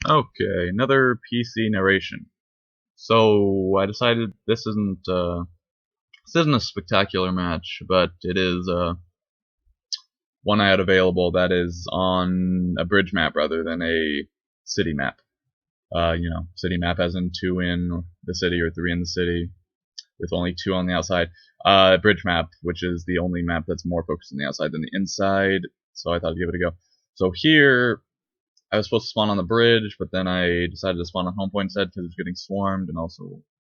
Okay, another PC narration. So I decided this isn't a spectacular match, but it is one I had available that is on a bridge map rather than a city map. City map as in two in the city or three in the city with only two on the outside. Bridge map, which is the only map that's more focused on the outside than the inside. So I thought I'd give it a go. So here I was supposed to spawn on the bridge, but then I decided to spawn on home point instead because it's getting swarmed, and also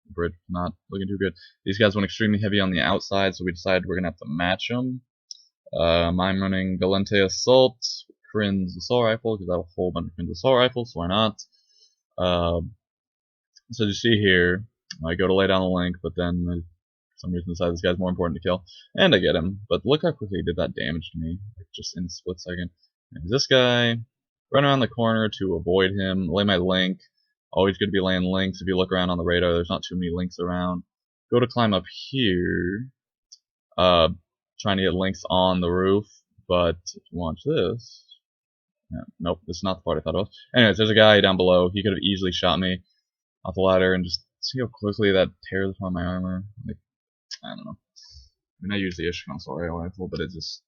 the bridge not looking too good. These guys went extremely heavy on the outside, so we decided we're gonna have to match them. I'm running Galente Assault, Crin's Assault Rifle, because I have a whole bunch of Crin's Assault Rifles, so why not? So you see here, I go to lay down the link, but then I, for some reason decide this guy's more important to kill, and I get him. But look how quickly he did that damage to me, like just in a split second. And this guy, run around the corner to avoid him, lay my link. Always good to be laying links. If you look around on the radar, there's not too many links around. Go to climb up here, uh, trying to get links on the roof, but if you watch this, yeah, nope, this is not the part I thought it was. Anyways, there's a guy down below. He could have easily shot me off the ladder, and just see how quickly that tears apart my armor. Like, I don't know. I mean, I use the Ishkan assault rifle, but it just,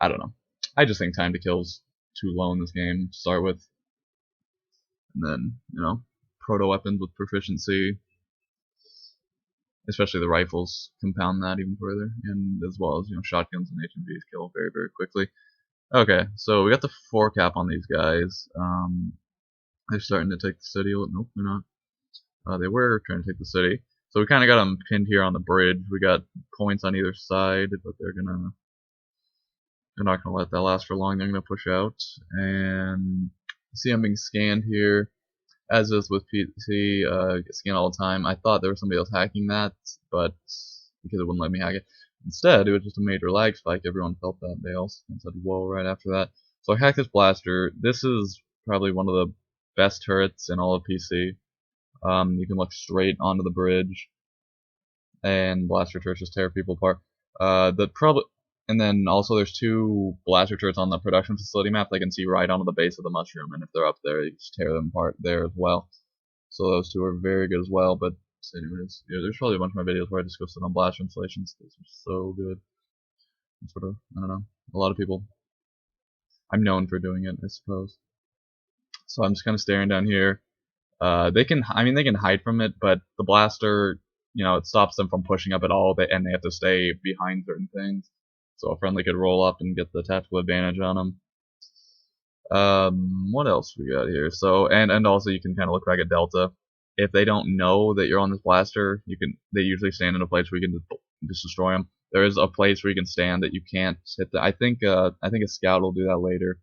I don't know. I just think time to kill is too low in this game to start with, and then proto weapons with proficiency, especially the rifles, compound that even further, and as well as shotguns and HMVs kill very very quickly. Okay, so we got the 4 cap on these guys. They're starting to take the city. Nope, they're not. They were trying to take the city. So we kind of got them pinned here on the bridge. We got points on either side, but they're not gonna let that last for long. They're gonna push out, and see I'm being scanned here. As is with PC, get scanned all the time. I thought there was somebody else hacking that, but because it wouldn't let me hack it, instead it was just a major lag spike. Everyone felt that. They all said whoa right after that. So I hacked this blaster. This is probably one of the best turrets in all of PC. You can look straight onto the bridge, and blaster turrets just tear people apart. And then also there's 2 blaster turrets on the production facility map. They can see right onto the base of the mushroom, and if they're up there, you just tear them apart there as well. So those 2 are very good as well. But anyways, yeah, there's probably a bunch of my videos where I just go sit on blaster installations. Those are so good. Sort of, I don't know. A lot of people. I'm known for doing it, I suppose. So I'm just kind of staring down here. They can hide from it, but the blaster, it stops them from pushing up at all. And they have to stay behind certain things. So a friendly could roll up and get the tactical advantage on them. What else we got here? So and also you can kind of look back at Delta. If they don't know that you're on this blaster, they usually stand in a place where you can just destroy them. There is a place where you can stand that you can't hit. I think a scout will do that later.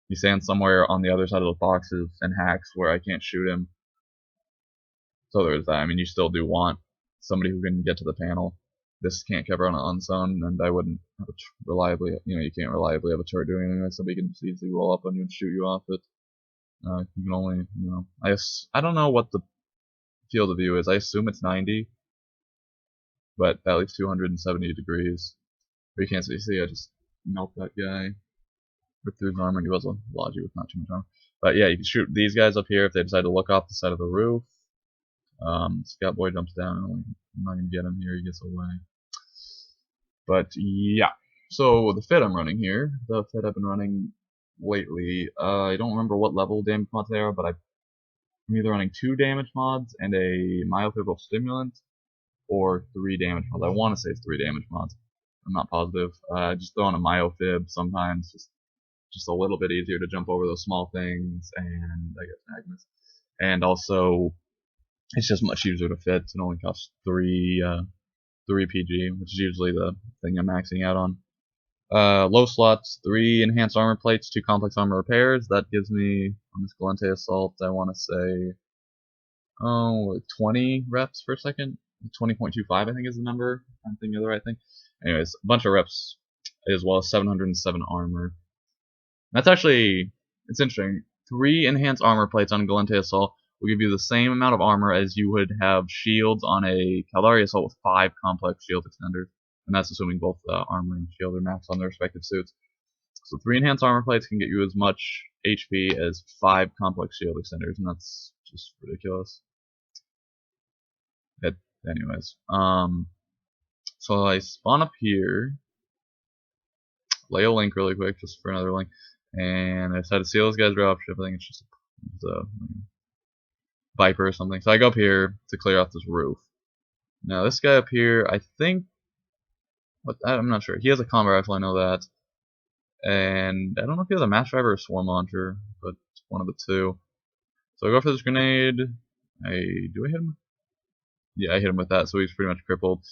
He stands somewhere on the other side of the boxes and hacks where I can't shoot him. So there's that. I mean, you still do want somebody who can get to the panel. This can't cover on an unzone, and I wouldn't have reliably, you can't reliably have a turret doing anything. Somebody can just easily roll up on you and shoot you off it. You can only, I don't know what the field of view is. I assume it's 90, but at least 270 degrees. But you can't see, I just melt that guy. Rip through his armor, he was a Logi with not too much armor. But yeah, you can shoot these guys up here if they decide to look off the side of the roof. Scout Boy jumps down. I'm not gonna get him here. He gets away. But yeah. So the fit I'm running here, the fit I've been running lately. I don't remember what level damage mods they are, but I'm either running 2 damage mods and a myofibril stimulant, or 3 damage mods. I want to say it's 3 damage mods. I'm not positive. Just throw on a myofib sometimes. Just a little bit easier to jump over those small things, and I guess Magnus. And also, it's just much easier to fit. It only costs 3 PG, which is usually the thing I'm maxing out on. Low slots, 3 enhanced armor plates, 2 complex armor repairs. That gives me, on this Galente Assault, I want to say, 20 reps per second. 20.25, I think, is the number. I'm thinking of the right thing. Anyways, a bunch of reps, as well as 707 armor. That's actually, it's interesting. 3 enhanced armor plates on Galente Assault will give you the same amount of armor as you would have shields on a Caldari Assault with 5 complex shield extenders. And that's assuming both armor and shield are maxed on their respective suits. So 3 enhanced armor plates can get you as much HP as 5 complex shield extenders, and that's just ridiculous. But anyways, so I spawn up here, lay a link really quick, just for another link, and I decided to seal this guy's dropship. I think it's just a Viper or something. So I go up here to clear out this roof. Now this guy up here, I think, I'm not sure. He has a combat rifle, I know that. And I don't know if he has a mass driver or swarm launcher, but one of the two. So I go for this grenade. Do I hit him? Yeah, I hit him with that, so he's pretty much crippled.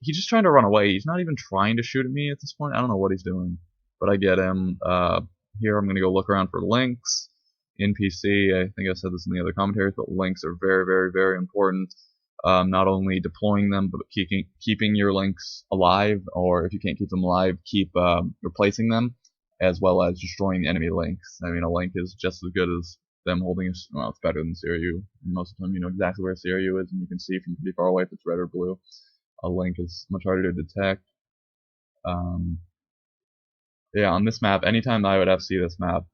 He's just trying to run away. He's not even trying to shoot at me at this point. I don't know what he's doing, but I get him. Here I'm going to go look around for links. NPC, I think I said this in the other commentaries, but links are very, very, very important. Not only deploying them, but keeping your links alive, or if you can't keep them alive, keep replacing them, as well as destroying the enemy links. I mean, a link is just as good as them holding well, it's better than CRU. Most of the time, you know exactly where CRU is, and you can see from pretty far away if it's red or blue. A link is much harder to detect. Yeah, on this map, anytime I would FC this map,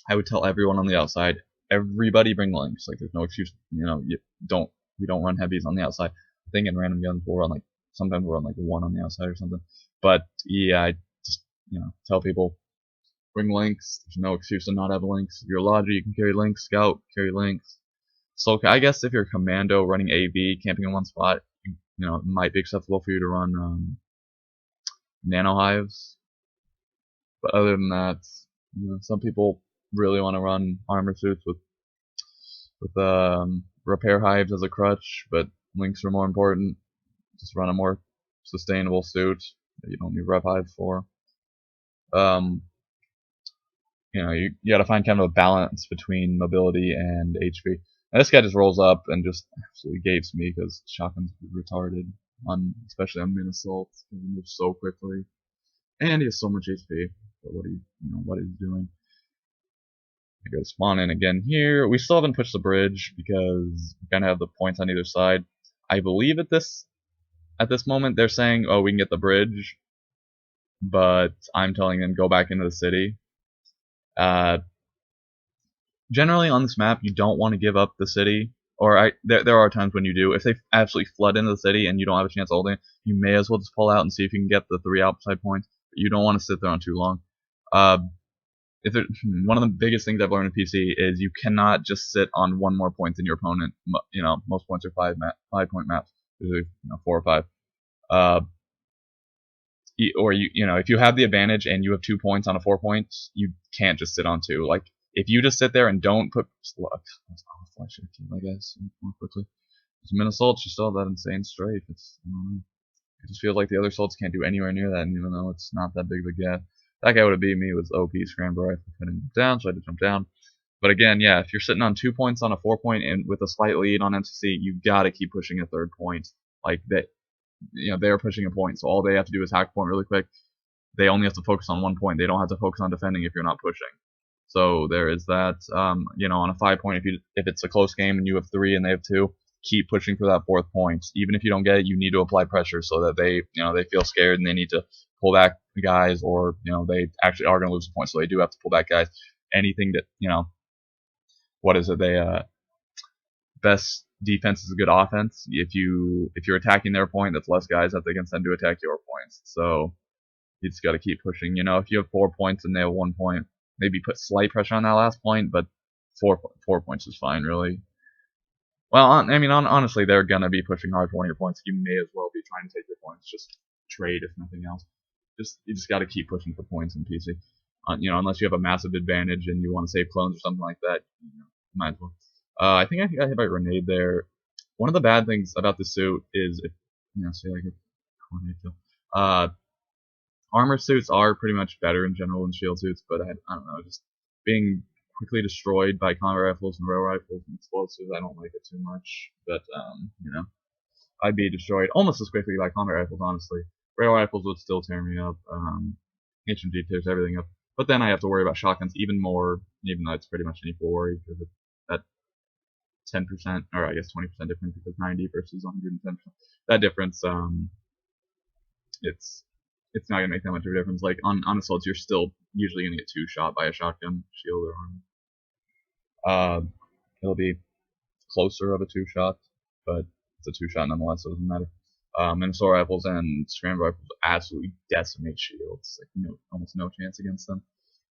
I would tell everyone on the outside, everybody bring links. Like, there's no excuse. You know, we don't run heavies on the outside. I think in random guns we'll run sometimes we'll run like 1 on the outside or something. But yeah, I just tell people, bring links. There's no excuse to not have links. If you're a Lodger, you can carry links. Scout, carry links. So I guess if you're a commando running AV, camping in one spot, it might be acceptable for you to run nano hives. But other than that, some people really want to run armor suits with repair hives as a crutch, but links are more important. Just run a more sustainable suit that you don't need rep hives for. You gotta find kind of a balance between mobility and HP. Now this guy just rolls up and just absolutely gapes me because shotgun's retarded, especially on min assaults. He moves so quickly, and he has so much HP. But what he's doing. I go spawn in again here. We still haven't pushed the bridge because we kind of have the points on either side. I believe at this moment they're saying, oh, we can get the bridge, but I'm telling them go back into the city. Generally on this map, you don't want to give up the city, or there are times when you do. If they absolutely flood into the city and you don't have a chance of holding it, you may as well just pull out and see if you can get the 3 outside points. But you don't want to sit there on too long. One of the biggest things I've learned in PC is you cannot just sit on 1 more point than your opponent. Most points are 5-point maps, usually 4 or 5. Or if you have the advantage and you have 2 points on a 4 points, you can't just sit on 2. Like, if you just sit there and don't put, I should have killed, I guess, more quickly. Min assaults, you still have that insane strafe. I don't know. It just feels like the other assaults can't do anywhere near that, and even though it's not that big of a gap. That guy would have beat me with OP scrambler rifle, couldn't jump down, so I had to jump down. But again, yeah, if you're sitting on 2 points on a 4 point and with a slight lead on MCC, you gotta keep pushing a 3rd point. Like that, they're pushing a point, so all they have to do is hack point really quick. They only have to focus on 1 point. They don't have to focus on defending if you're not pushing. So there is that. On a 5 point, if it's a close game and you have 3 and they have 2, keep pushing for that 4th point. Even if you don't get it, you need to apply pressure so that they feel scared and they need to pull back guys, or they actually are going to lose a point, so they do have to pull back guys. Anything that what is it? Best defense is a good offense. If you're attacking their point, that's less guys that they can send to attack your points. So you just got to keep pushing. If you have 4 points and they have 1 point, maybe put slight pressure on that last point, but 4 points is fine, really. Well, honestly, they're gonna be pushing hard for 1 of your points. You may as well be trying to take your points. Just trade, if nothing else. You just got to keep pushing for points in PC. Unless you have a massive advantage and you want to save clones or something like that, might as well. I think I got hit by a grenade there. One of the bad things about the suit is say like a coordinate kill. Armor suits are pretty much better in general than shield suits, but I don't know, just being quickly destroyed by combat rifles and rail rifles and explosives, I don't like it too much. But I'd be destroyed almost as quickly by combat rifles, honestly. Rail rifles would still tear me up. HMG tears everything up. But then I have to worry about shotguns even more, even though it's pretty much an equal worry, because it's that 10%, or I guess 20% difference, because 90 versus 110%. That difference, it's it's not gonna make that much of a difference. Like on assaults, you're still usually gonna get 2-shot by a shotgun, shield, or armor. It'll be closer of a 2-shot, but it's a 2-shot nonetheless, so it doesn't matter. And assault rifles and scramble rifles absolutely decimate shields. Like almost no chance against them.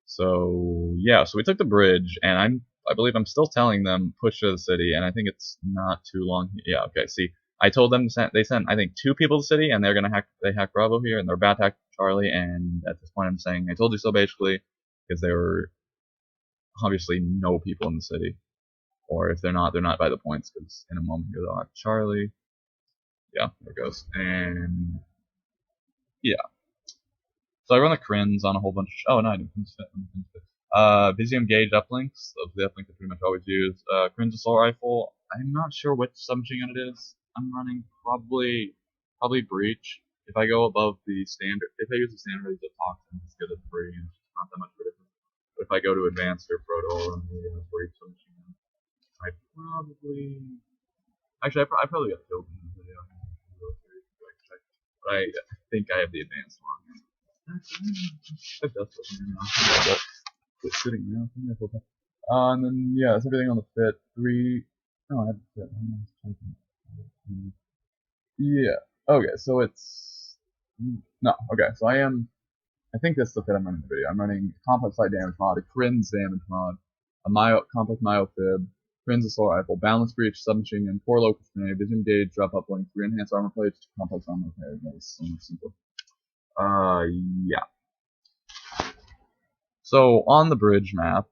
So yeah, so we took the bridge, and I believe I'm still telling them push to the city, and I think it's not too long. Yeah, okay. See, I told them they sent I think 2 people to the city, and they're gonna hack Bravo here, and they're about to hack Charlie. And at this point, I'm saying I told you so basically, because there were obviously no people in the city, or if they're not by the points, because in a moment here they'll hack Charlie. Yeah, there it goes, and yeah. So I run the crins on a whole bunch of. Oh no, I didn't finish it. Visium gauge uplinks. Those are the uplinks I pretty much always use. Crins assault rifle. I'm not sure which submachine gun it is. I'm running probably breach. If I go above the standard, if I use the standard, I use a toxin. It's good at 3, and it's not that much of a difference. But if I go to advanced or proto, I'll run the breach submachine gun. I probably. Actually, I probably got killed in the video. But I think I have the advanced one. It does now. It's sitting now. And then yeah, that's everything on the fit. 3. No, I have the fit. Yeah. Okay, so it's no. Okay, so I think that's the fit I'm running the video. I'm running complex light damage mod, a Crin's damage mod, a complex myofib, Crin's assault rifle, balance breach, submachine gun, 4 locust grenade, vision gauge, drop up link, 3 enhanced armor plates, 2 complex armor repair. That's so much simpler. Yeah. So on the bridge map,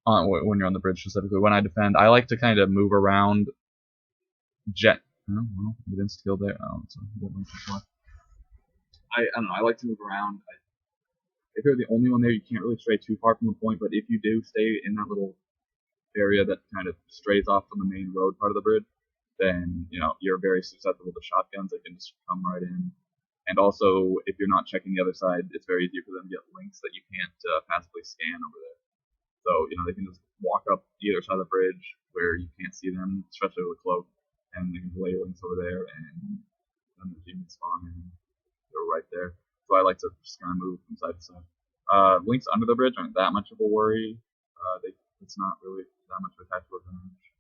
when you're on the bridge specifically, when I defend, I like to kind of move around. Oh, well, we didn't steal there. Oh, it's I don't know. I like to move around. If you're the only one there, you can't really stray too far from the point. But if you do stay in that little area that kind of strays off from the main road part of the bridge, then you're very susceptible to shotguns. They can just come right in. And also, if you're not checking the other side, it's very easy for them to get links that you can't passively scan over there. So, they can just walk up either side of the bridge where you can't see them, especially with a cloak, and they can lay links over there, and then the team can spawn, and they're right there. So I like to just kind of move from side to side. Links under the bridge aren't that much of a worry. It's not really that much of a tactical advantage.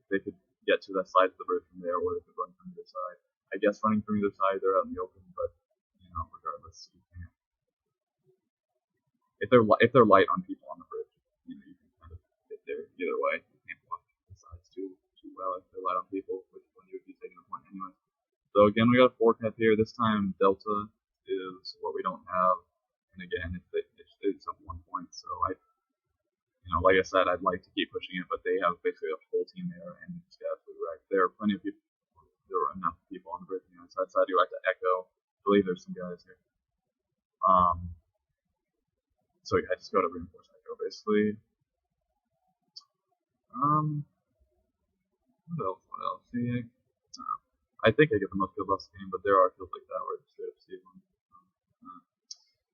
They could get to that side of the bridge from there, or they could run from either side. I guess running from either side, they're out in the open, but regardless, you can't. If they're light on people on the bridge, you can kind of get there either way. You can't watch the sides too well if they're light on people, which one you would be taking a point anyway. So again, we got a 4 cap here. This time Delta is what we don't have, and again, it's up 1 point. So like I said, I'd like to keep pushing it, but they have basically a whole team there, and it's absolutely right. There are plenty of people. There were enough people on the bridge. Side to side, you like to echo. I believe there's some guys here. So yeah, I just got to reinforce echo basically. What else? See, I think I get the most kills last game, but there are kills like that where I straight up steal them.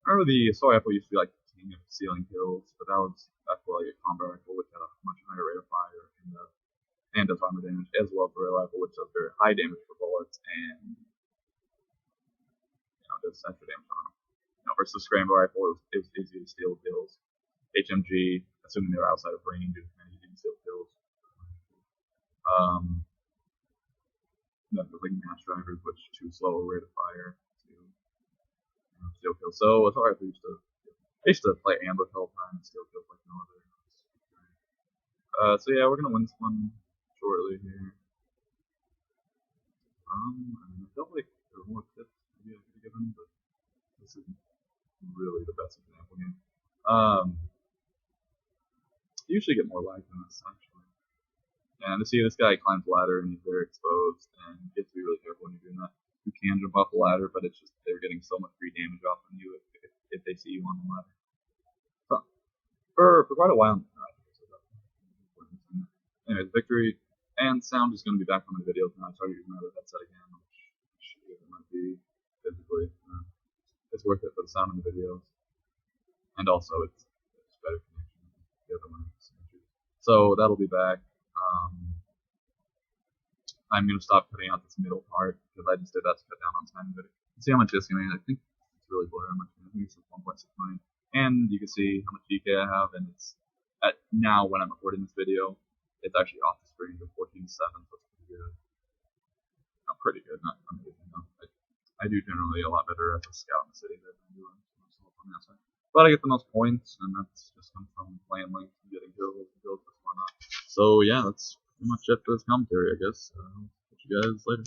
I remember the assault rifle used to be like the king of stealing kills, but that was for like a combat rifle, which had a much higher rate of fire and does armor damage, as well as the rail rifle, which does very high damage for bullets and does extra damage on them. Versus the scramble rifle, it was easy to steal kills. HMG, assuming they were outside of range, it was kind of easy to steal kills. Like mass drivers, which too slow a rate of fire to steal kills. So assault rifle I used to play ambush all the time and steal kills like no other. So yeah, we're gonna win this one shortly here. I felt like there were more tips maybe I could have given, but this isn't really the best example game. You usually get more lag than this actually. And to see this guy climbs the ladder and he's very exposed, and you have to be really careful when you're doing that. You can jump off the ladder, but it's just they're getting so much free damage off of you if they see you on the ladder. So for quite a while. Anyways, victory and sound is going to be back on my videos now. I started using my other headset again, which it might be physically. It's worth it for the sound in the videos, and also it's better connection than the other one. So that'll be back. I'm going to stop cutting out this middle part because I just did that to cut down on time See how much disc I made. I think it's really blurry how much. I think it's 1.6 million. And you can see how much DK I have, and it's at now when I'm recording this video, it's actually off the screen to 14.7, so it's pretty good. Not pretty good, not amazing. No. I do generally a lot better as a scout in the city than I do on the outside. But I get the most points, and that's just comes from playing links and getting kills and whatnot. So yeah, that's pretty much it for this commentary, I guess. Catch you guys later.